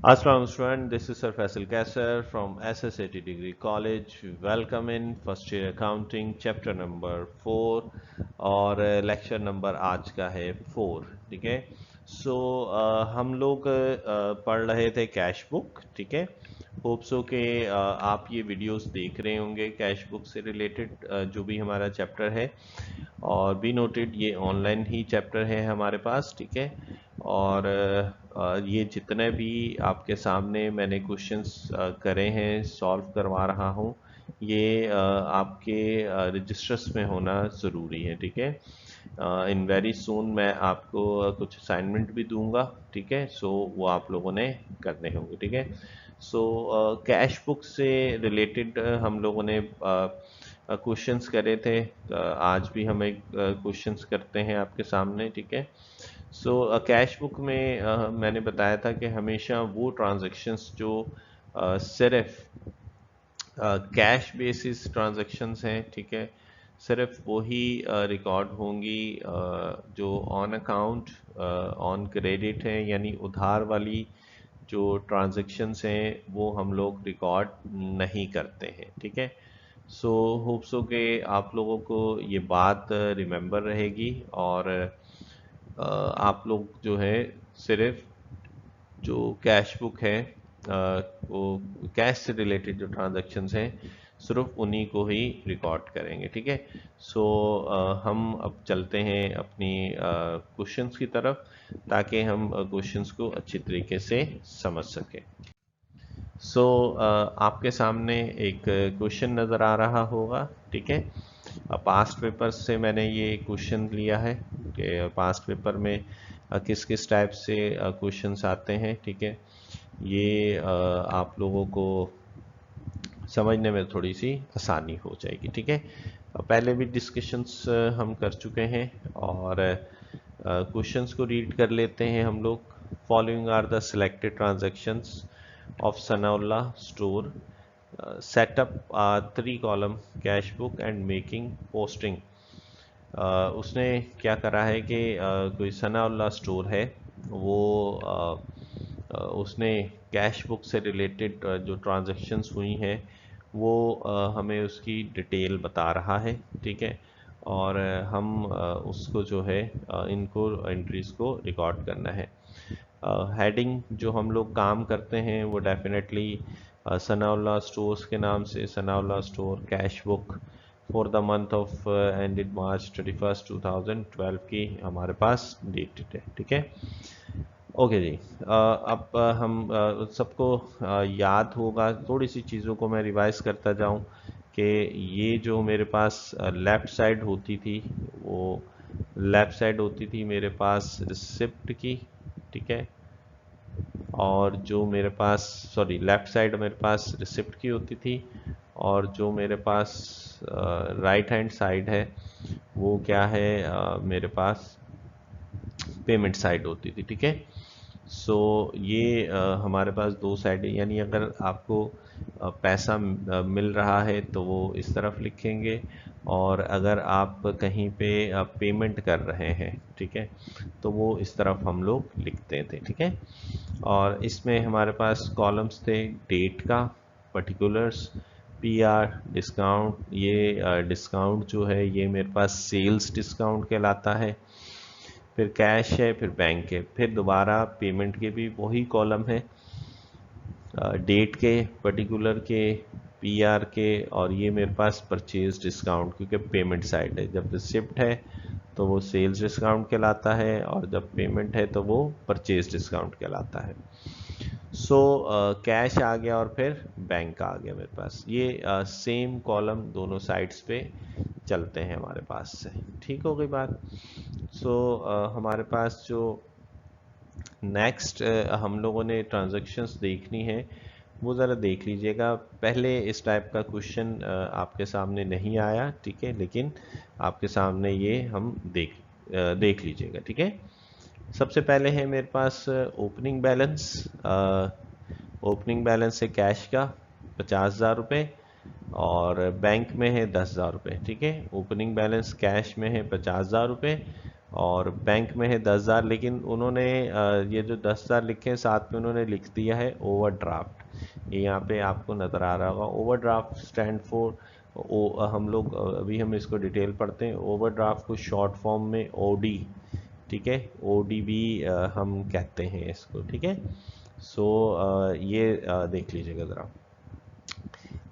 Assalamu student, this is Sir Faisal Kaisar from SSAT Degree College. Welcome in first year accounting chapter number 4 और lecture number आज का है 4। ठीक है। सो हम लोग पढ़ रहे थे कैश बुक। ठीक है। होप सो के आप ये वीडियोस देख रहे होंगे कैश बुक से रिलेटेड जो भी हमारा चैप्टर है। और बी नोटेड ये ऑनलाइन ही चैप्टर है हमारे पास। ठीक है। और ये जितने भी आपके सामने मैंने क्वेश्चंस करे हैं सॉल्व करवा रहा हूँ, ये आपके रजिस्टर्स में होना ज़रूरी है। ठीक है। इन वेरी सून मैं आपको कुछ असाइनमेंट भी दूंगा। ठीक है। सो वो आप लोगों ने करने होंगे। ठीक है। सो कैश बुक से रिलेटेड हम लोगों ने क्वेश्चंस करे थे। आज भी हम एक क्वेश्चंस करते हैं आपके सामने। ठीक है। सो कैश बुक में मैंने बताया था कि हमेशा वो ट्रांजैक्शंस जो सिर्फ कैश बेसिस ट्रांजैक्शंस हैं। ठीक है। सिर्फ वही रिकॉर्ड होंगी जो ऑन अकाउंट ऑन क्रेडिट है, यानी उधार वाली जो ट्रांजैक्शंस हैं वो हम लोग रिकॉर्ड नहीं करते हैं। ठीक है। सो होप सो के आप लोगों को ये बात रिमेंबर रहेगी और आप लोग जो है सिर्फ जो कैश बुक है वो कैश से रिलेटेड जो ट्रांजैक्शंस हैं सिर्फ उन्हीं को ही रिकॉर्ड करेंगे। ठीक है। सो हम अब चलते हैं अपनी क्वेश्चंस की तरफ ताकि हम क्वेश्चंस को अच्छी तरीके से समझ सकें। सो आपके सामने एक क्वेश्चन नज़र आ रहा होगा। ठीक है। पास्ट पेपर से मैंने ये क्वेश्चन लिया है कि पास्ट पेपर में किस किस टाइप से क्वेश्चंस आते हैं। ठीक है। ये आप लोगों को समझने में थोड़ी सी आसानी हो जाएगी। ठीक है। पहले भी डिस्कशंस हम कर चुके हैं और क्वेश्चंस को रीड कर लेते हैं हम लोग। Following are the selected transactions of Sanaullah store, set up 3 column cash book and making posting. उसने क्या करा है कि कोई सनाउल्लाह स्टोर है, वो उसने कैश बुक से रिलेटेड जो ट्रांजैक्शंस हुई हैं वो हमें उसकी डिटेल बता रहा है। ठीक है। और हम उसको जो है इनको एंट्रीज को रिकॉर्ड करना है। हेडिंग जो हम लोग काम करते हैं वो डेफिनेटली सनाउल्लाह स्टोर्स के नाम से Sanaullah store cash book for the month of ended March 31 2012 की हमारे पास डेटेड है। ठीक है। ओके जी। अब हम सबको याद होगा, थोड़ी सी चीज़ों को मैं रिवाइज करता जाऊं कि ये जो मेरे पास लेफ़्ट साइड होती थी वो लेफ़्ट साइड होती थी मेरे पास रिसिप्ट की। ठीक है। और जो मेरे पास सॉरी लेफ़्ट साइड मेरे पास रिसिप्ट की होती थी और जो मेरे पास राइट हैंड साइड है वो क्या है, मेरे पास पेमेंट साइड होती थी। ठीक है। सो ये हमारे पास दो साइड है, यानी अगर आपको पैसा मिल रहा है तो वो इस तरफ लिखेंगे और अगर आप कहीं पे पेमेंट कर रहे हैं, ठीक है, तो वो इस तरफ हम लोग लिखते थे। ठीक है। और इसमें हमारे पास कॉलम्स थे डेट का, पर्टिकुलर्स, पीआर, डिस्काउंट। ये डिस्काउंट जो है ये मेरे पास सेल्स डिस्काउंट कहलाता है। फिर कैश है, फिर बैंक है, फिर दोबारा पेमेंट के भी वही कॉलम है, डेट के, पर्टिकुलर के, पीआर के, और ये मेरे पास परचेज डिस्काउंट क्योंकि पेमेंट साइड है। जब रिसिप्ट है तो वो सेल्स डिस्काउंट कहलाता है और जब पेमेंट है तो वो परचेज डिस्काउंट कहलाता है। सो कैश आ गया और फिर बैंक आ गया मेरे पास। ये सेम कॉलम दोनों साइड्स पे चलते हैं हमारे पास से। ठीक हो गई बात। सो हमारे पास जो नेक्स्ट हम लोगों ने ट्रांजैक्शंस देखनी है वो ज़रा देख लीजिएगा। पहले इस टाइप का क्वेश्चन आपके सामने नहीं आया। ठीक है। लेकिन आपके सामने ये हम देख लीजिएगा। ठीक है। सबसे पहले है मेरे पास ओपनिंग बैलेंस। ओपनिंग बैलेंस है कैश का 50,000 रुपये और बैंक में है 10,000 रुपये। ठीक है। ओपनिंग बैलेंस कैश में है 50,000 रुपये और बैंक में है 10,000, लेकिन उन्होंने ये जो 10,000 लिखे हैं साथ में उन्होंने लिख दिया है ओवरड्राफ्ट। ये यहाँ पे आपको नज़र आ रहा होगा। ओवरड्राफ्ट स्टैंड फॉर हम लोग अभी हम इसको डिटेल पढ़ते हैं। ओवरड्राफ्ट को शॉर्ट फॉर्म में ओडी, ठीक है, ओडी भी हम कहते हैं इसको, ठीक है। सो ये देख लीजिएगा ज़रा।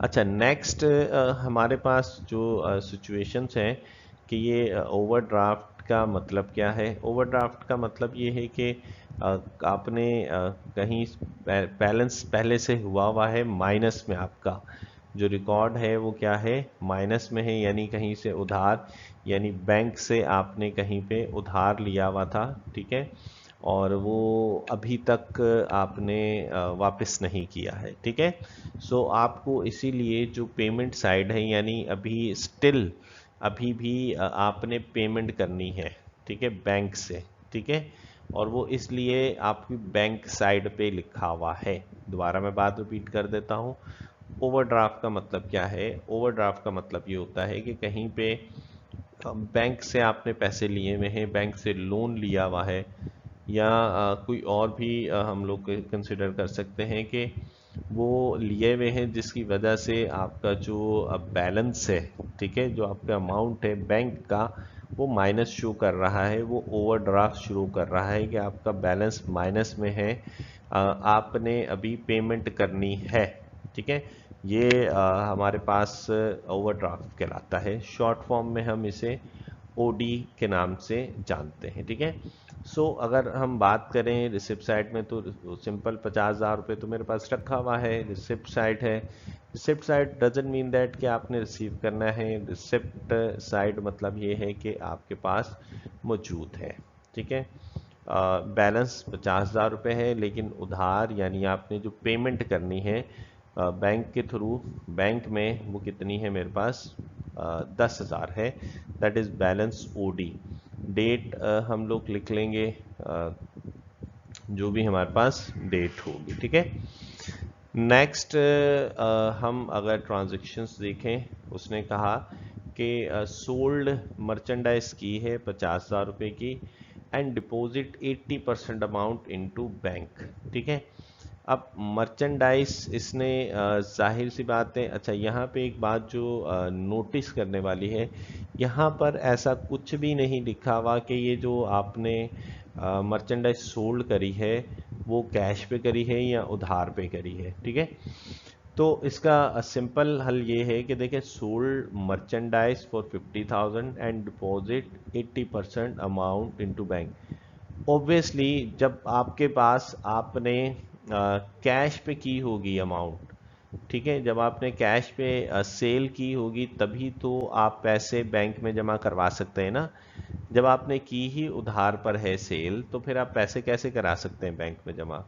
अच्छा, नेक्स्ट हमारे पास जो सिचुएशंस हैं कि ये ओवरड्राफ्ट का मतलब क्या है। ओवरड्राफ्ट का मतलब ये है कि आपने कहीं बैलेंस पहले से हुआ है माइनस में, आपका जो रिकॉर्ड है वो क्या है, माइनस में है, यानी कहीं से उधार, यानी बैंक से आपने कहीं पे उधार लिया हुआ था, ठीक है, और वो अभी तक आपने वापस नहीं किया है, ठीक है। सो आपको इसीलिए जो पेमेंट साइड है, यानी अभी स्टिल अभी भी आपने पेमेंट करनी है, ठीक है, बैंक से, ठीक है, और वो इसलिए आपकी बैंक साइड पे लिखा हुआ है। दोबारा मैं बात रिपीट कर देता हूँ। ओवरड्राफ्ट का मतलब क्या है। ओवरड्राफ्ट का मतलब ये होता है कि कहीं पे बैंक से आपने पैसे लिए हुए हैं, बैंक से लोन लिया हुआ है, या कोई और भी हम लोग कंसिडर कर सकते हैं कि वो लिए हुए हैं जिसकी वजह से आपका जो बैलेंस है, ठीक है, जो आपका अमाउंट है बैंक का, वो माइनस शो कर रहा है, वो ओवरड्राफ्ट शुरू कर रहा है कि आपका बैलेंस माइनस में है, आपने अभी पेमेंट करनी है, ठीक है। ये हमारे पास ओवरड्राफ्ट कहलाता है। शॉर्ट फॉर्म में हम इसे ओडी के नाम से जानते हैं, ठीक है। सो अगर हम बात करें रिसिप्ट साइड में, तो सिंपल 50,000 रुपये तो मेरे पास रखा हुआ है, रिसिप्ट साइड है। Receipt side doesn't mean that कि आपने रिसीव करना है। रिसिप्ट साइड मतलब ये है कि आपके पास मौजूद है, ठीक है। बैलेंस 50,000 रुपये है, लेकिन उधार यानी आपने जो पेमेंट करनी है बैंक के थ्रू, बैंक में वो कितनी है मेरे पास 10,000 है। That is balance OD. Date हम लोग लिख लेंगे जो भी हमारे पास डेट होगी, ठीक है। नेक्स्ट हम अगर ट्रांजैक्शंस देखें, उसने कहा कि सोल्ड मर्चेंडाइज की है 50,000 रुपये की, and deposit 80% amount into bank, ठीक है। अब मर्चेंडाइज इसने जाहिर सी बात है। अच्छा, यहाँ पे एक बात जो नोटिस करने वाली है, यहाँ पर ऐसा कुछ भी नहीं लिखा हुआ कि ये जो आपने मर्चेंडाइज सोल्ड करी है वो कैश पे करी है या उधार पे करी है, ठीक है। तो इसका सिंपल हल ये है कि देखिए, sold merchandise for 50,000 and deposit 80% amount into bank. Obviously जब आपके पास आपने कैश पे की होगी अमाउंट, ठीक है, जब आपने कैश पे सेल की होगी तभी तो आप पैसे बैंक में जमा करवा सकते हैं ना। जब आपने की ही उधार पर है सेल, तो फिर आप पैसे कैसे करा सकते हैं बैंक में जमा।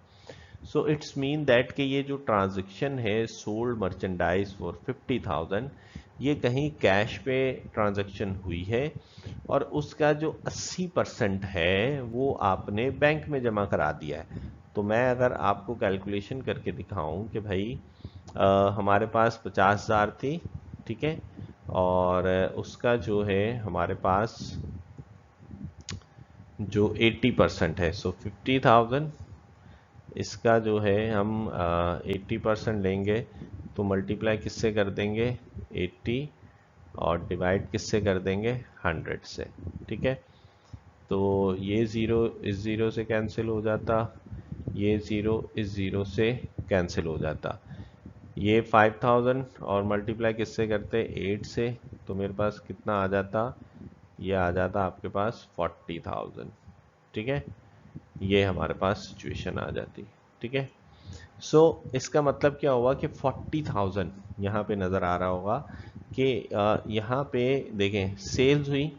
सो इट्स मीन दैट कि ये जो ट्रांजैक्शन है सोल्ड मर्चेंडाइज फॉर 50,000, ये कहीं कैश पे ट्रांजैक्शन हुई है, और उसका जो 80% है वो आपने बैंक में जमा करा दिया है। तो मैं अगर आपको कैलकुलेशन करके दिखाऊं कि भाई हमारे पास 50,000 थी, ठीक है, और उसका जो है हमारे पास जो 80% है, सो 50,000, इसका जो है हम 80% लेंगे तो मल्टीप्लाई किससे कर देंगे 80, और डिवाइड किससे कर देंगे 100 से, ठीक है। तो ये ज़ीरो इस ज़ीरो से कैंसिल हो जाता, ये ज़ीरो इस ज़ीरो से कैंसिल हो जाता, ये 5,000 और मल्टीप्लाई किससे करते 8 से, तो मेरे पास कितना आ जाता, ये आ जाता आपके पास 40,000, ठीक है। ये हमारे पास सिचुएशन आ जाती, ठीक है। सो इसका मतलब क्या हुआ कि 40,000 यहाँ पे नज़र आ रहा होगा कि यहाँ पे देखें सेल्स हुई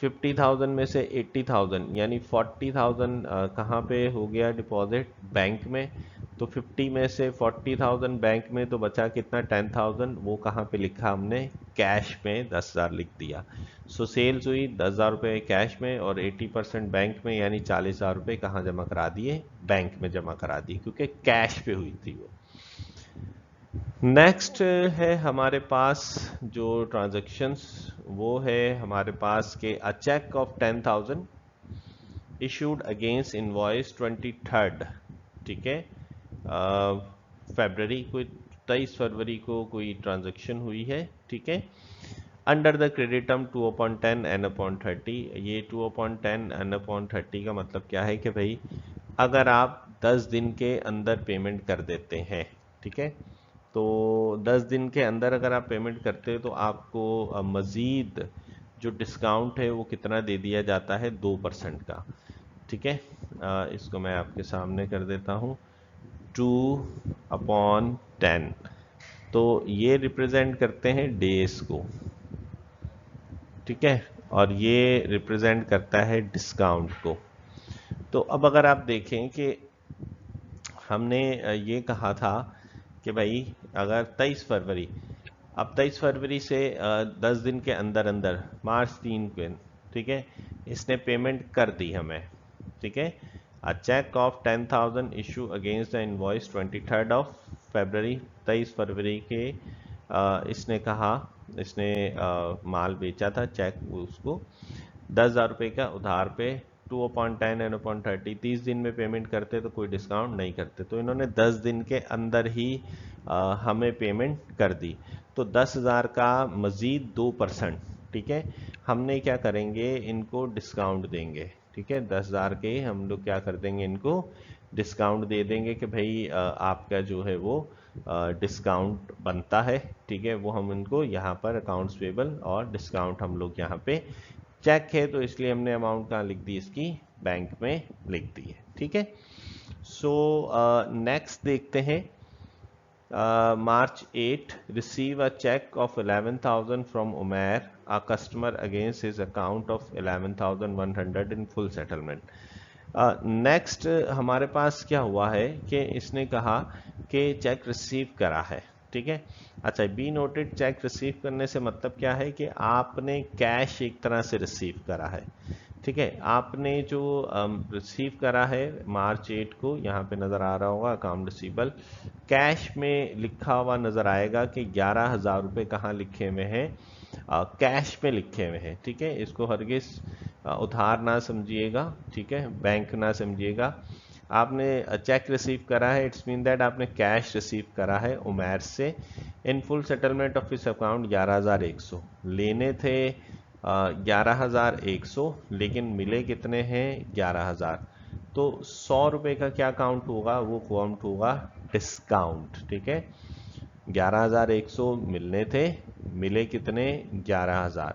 50,000 में से 80,000, यानी 40,000 कहाँ पे हो गया डिपॉजिट बैंक में। तो 50 में से 40,000 बैंक में, तो बचा कितना 10,000, वो कहाँ पे लिखा हमने कैश में 10,000 लिख दिया। सो सेल्स हुई 10,000 रुपये कैश में और 80% बैंक में, यानी 40,000 रुपये कहाँ जमा करा दिए, बैंक में जमा करा दिए, क्योंकि कैश पे हुई थी वो। नेक्स्ट है हमारे पास जो ट्रांजैक्शंस, वो है हमारे पास के a cheque of 10,000 issued against invoice 23rd, ठीक है, फरवरी को, 23 फरवरी को कोई ट्रांजैक्शन हुई है, ठीक है, under the credit term 2/10 n/30। ये 2/10 n/30 का मतलब क्या है कि भाई अगर आप 10 दिन के अंदर पेमेंट कर देते हैं, ठीक है, तो 10 दिन के अंदर अगर आप पेमेंट करते हैं तो आपको मज़ीद जो डिस्काउंट है वो कितना दे दिया जाता है, 2% का, ठीक है। इसको मैं आपके सामने कर देता हूँ, 2/10, तो ये रिप्रेजेंट करते हैं डेज को, ठीक है, और ये रिप्रेजेंट करता है डिस्काउंट को। तो अब अगर आप देखें कि हमने ये कहा था कि भाई अगर 23 फरवरी, अब 23 फरवरी से 10 दिन के अंदर अंदर मार्च 3 को, ठीक है, इसने पेमेंट कर दी हमें, ठीक है, a cheque of 10,000 issue against the invoice 23rd of February, 23 फरवरी के इसने कहा, इसने माल बेचा था, चेक उसको 10,000 रुपये का उधार पे, 2/10 n/30, 30 दिन में पेमेंट करते तो कोई डिस्काउंट नहीं करते, तो इन्होंने 10 दिन के अंदर ही हमें पेमेंट कर दी, तो 10,000 का मज़ीद 2%, ठीक है, हमने क्या करेंगे, इनको डिस्काउंट देंगे, ठीक है, 10,000 के हम लोग क्या कर देंगे, इनको डिस्काउंट दे देंगे कि भाई आपका जो है वो डिस्काउंट बनता है, ठीक है, वो हम इनको यहाँ पर अकाउंट्स पेबल और डिस्काउंट हम लोग यहाँ पे, चेक है तो इसलिए हमने अमाउंट कहाँ लिख दी, इसकी बैंक में लिख दी है, ठीक है। सो नेक्स्ट देखते हैं, March 8 receive a check of 11,000 from Umair, a customer against his account of 11,100 in full settlement। Next हमारे पास क्या हुआ है कि इसने कहा कि चेक रिसीव करा है, ठीक है। अच्छा, बी नोटेड, चेक रिसीव करने से मतलब क्या है कि आपने कैश एक तरह से रिसीव करा है, ठीक है, आपने जो रिसीव करा है मार्च 8 को, यहाँ पे नज़र आ रहा होगा अकाउंट रिसीवेबल, कैश में लिखा हुआ नज़र आएगा कि 11,000 रुपये कहाँ लिखे हुए हैं, कैश में लिखे हुए हैं, ठीक है, इसको हरगिज़ उधार ना समझिएगा, ठीक है, बैंक ना समझिएगा, आपने चेक रिसीव करा है, इट्स मीन दैट आपने कैश रिसीव करा है उमैर से, इन फुल सेटलमेंट ऑफ इस अकाउंट 11,100 लेने थे, 11,100, लेकिन मिले कितने हैं, 11,000, तो 100 रुपये का क्या काउंट होगा, वो काउंट होगा डिस्काउंट, ठीक है, 11,100 मिलने थे, मिले कितने, 11,000,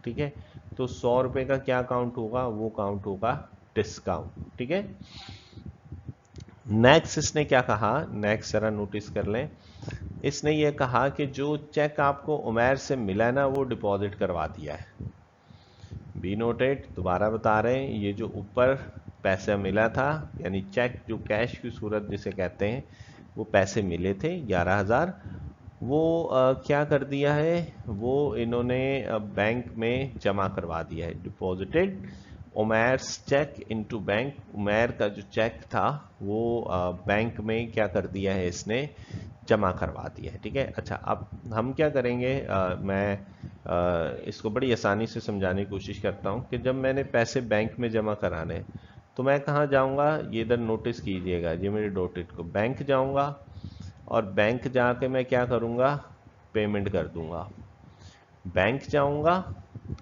ठीक है, तो 100 रुपये का क्या काउंट होगा, वो काउंट होगा डिस्काउंट, ठीक है। नेक्स्ट इसने क्या कहा, नेक्स्ट जरा नोटिस कर लें, इसने ये कहा कि जो चेक आपको उमैर से मिला ना वो डिपॉजिट करवा दिया है, बी नोटेड, दोबारा बता रहे हैं, ये जो ऊपर पैसा मिला था, यानी चेक जो कैश की सूरत जिसे कहते हैं, वो पैसे मिले थे 11,000, वो क्या कर दिया है, वो इन्होंने बैंक में जमा करवा दिया है, deposited Umair's cheque into bank, Umair का जो चेक था वो बैंक में क्या कर दिया है, इसने जमा करवा दिया है, ठीक है। अच्छा, अब हम क्या करेंगे, मैं इसको बड़ी आसानी से समझाने की कोशिश करता हूँ कि जब मैंने पैसे बैंक में जमा कराने, तो मैं कहाँ जाऊँगा, ये इधर नोटिस कीजिएगा, ये मेरे डॉटेड को, बैंक जाऊँगा और बैंक जाके मैं क्या करूँगा, पेमेंट कर दूँगा, बैंक जाऊँगा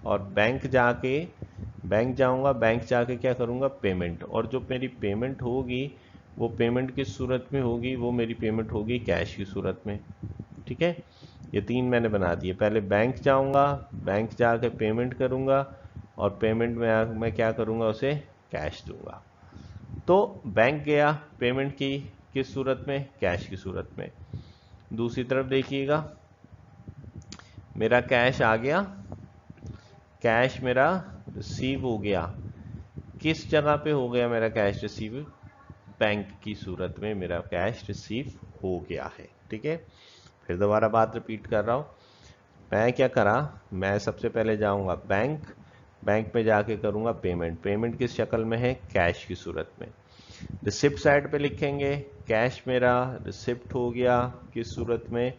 और बैंक जाऊँगा, बैंक जाके क्या करूँगा, पेमेंट, और जो मेरी पेमेंट होगी वो पेमेंट किस सूरत में होगी, वो मेरी पेमेंट होगी कैश की सूरत में, ठीक है। ये तीन मैंने बना दिए, पहले बैंक जाऊँगा, बैंक जाके पेमेंट करूँगा और पेमेंट में मैं क्या करूँगा, उसे कैश दूंगा, तो बैंक गया, पेमेंट की किस सूरत में, कैश की सूरत में, दूसरी तरफ देखिएगा, मेरा कैश आ गया, कैश मेरा रिसीव हो गया, किस जगह पे हो गया मेरा कैश रिसीव, बैंक की सूरत में मेरा कैश रिसीव हो गया है, ठीक है। फिर दोबारा बात रिपीट कर रहा हूँ, मैं क्या करा, मैं सबसे पहले जाऊंगा बैंक, बैंक में जाके करूंगा पेमेंट, पेमेंट किस शक्ल में है, कैश की सूरत में, रिसिप्ट साइड पे लिखेंगे, कैश मेरा रिसिप्ट हो गया किस सूरत में,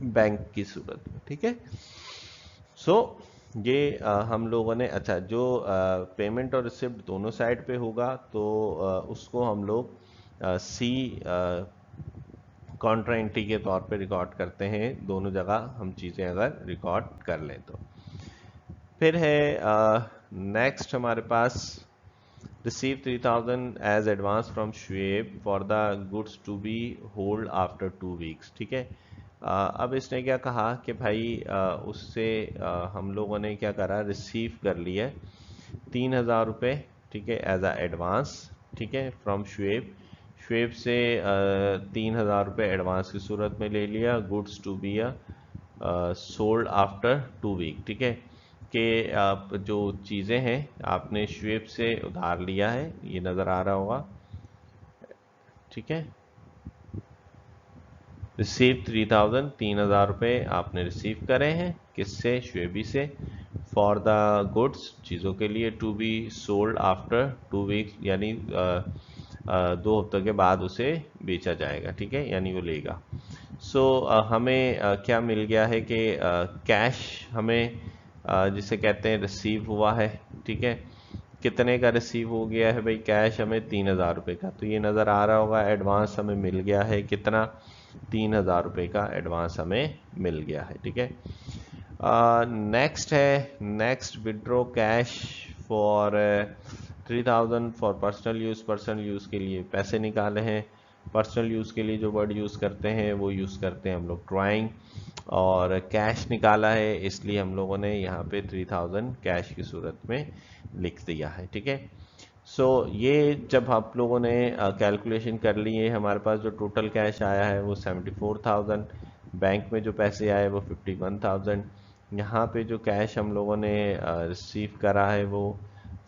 बैंक की सूरत में, ठीक है। सो ये हम लोगों ने, अच्छा, जो पेमेंट और रिसिप्ट दोनों साइड पे होगा तो उसको हम लोग सी कॉन्ट्रा एंट्री के तौर पे रिकॉर्ड करते हैं, दोनों जगह हम चीज़ें अगर रिकॉर्ड कर लें तो। फिर है नेक्स्ट हमारे पास receive 3000 as advance from Shoaib for the goods to be hold after 2 weeks, ठीक है। अब इसने क्या कहा कि भाई उससे हम लोगों ने क्या करा, रिसीव कर लिया 3000 रुपये, ठीक है, एज अ एडवांस, ठीक है, फ्रॉम शुएब। शुएब से 3000 रुपये एडवांस की सूरत में ले लिया, goods to be sold after 2 week, ठीक है। कि आप जो चीज़ें हैं आपने शुएब से उधार लिया है, ये नज़र आ रहा होगा, ठीक है। रिसीव 3000, 3000 रुपये आपने रिसीव करे हैं, किससे, शुएबी से, फॉर द गुड्स, चीज़ों के लिए, to be sold after 2 weeks, यानी 2 हफ्तों के बाद उसे बेचा जाएगा, ठीक है, यानी वो लेगा। सो हमें क्या मिल गया है कि कैश हमें जिसे कहते हैं रिसीव हुआ है, ठीक है। कितने का रिसीव हो गया है भाई, कैश हमें 3000 रुपये का, तो ये नज़र आ रहा होगा, एडवांस हमें मिल गया है कितना, 3000 रुपये का एडवांस हमें मिल गया है, ठीक है। नेक्स्ट है, next withdraw cash for 3000 for personal use, personal use के लिए पैसे निकाले हैं। पर्सनल यूज़ के लिए जो वर्ड यूज़ करते हैं वो यूज़ करते हैं हम लोग ड्राइंग, और कैश निकाला है इसलिए हम लोगों ने यहाँ पे 3000 कैश की सूरत में लिख दिया है, ठीक है। सो ये जब आप लोगों ने कैलकुलेशन कर ली है, हमारे पास जो टोटल कैश आया है वो 74,000, बैंक में जो पैसे आए वो 51,000, यहाँ पे जो कैश हम लोगों ने रिसीव करा है वो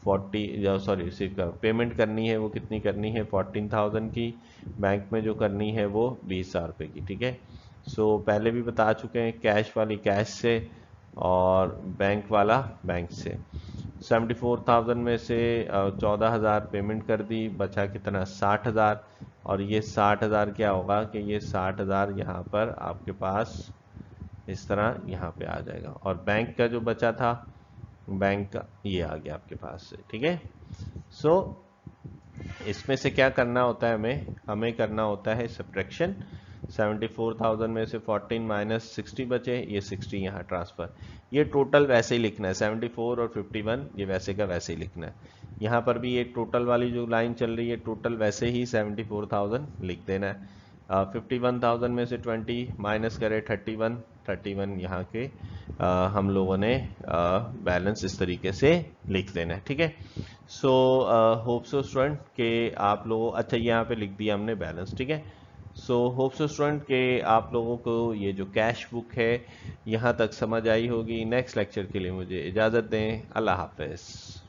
40, सॉरी, रिसीव कर पेमेंट करनी है वो कितनी करनी है, 14,000 की, बैंक में जो करनी है वो 20,000 रुपये की, ठीक है। सो पहले भी बता चुके हैं, कैश वाली कैश से और बैंक वाला बैंक से। 74,000 में से 14,000 पेमेंट कर दी, बचा कितना, 60,000, और ये 60,000 क्या होगा कि ये 60,000 यहाँ पर आपके पास इस तरह यहाँ पे आ जाएगा, और बैंक का जो बचा था, बैंक का ये आ गया आपके पास से, ठीक है। सो इसमें से क्या करना होता है, हमें करना होता है सब्ट्रैक्शन। 74,000 में से 14 माइनस 60 बचे, ये 60 यहाँ ट्रांसफर, ये टोटल वैसे ही लिखना है, 74 और 51 ये वैसे का वैसे ही लिखना है। यहाँ पर भी ये टोटल वाली जो लाइन चल रही है, टोटल वैसे ही 74,000 लिख देना है। 51,000 में से 20 माइनस करें 31 यहाँ के हम लोगों ने बैलेंस इस तरीके से लिख देना है, ठीक है। सो होप सो स्टूडेंट के आप लोगों, अच्छा यहाँ पे लिख दिया हमने बैलेंस, ठीक है। सो होप सो स्टूडेंट के आप लोगों को ये जो कैश बुक है यहाँ तक समझ आई होगी। नेक्स्ट लेक्चर के लिए मुझे इजाज़त दें। अल्लाह हाफ़िज़।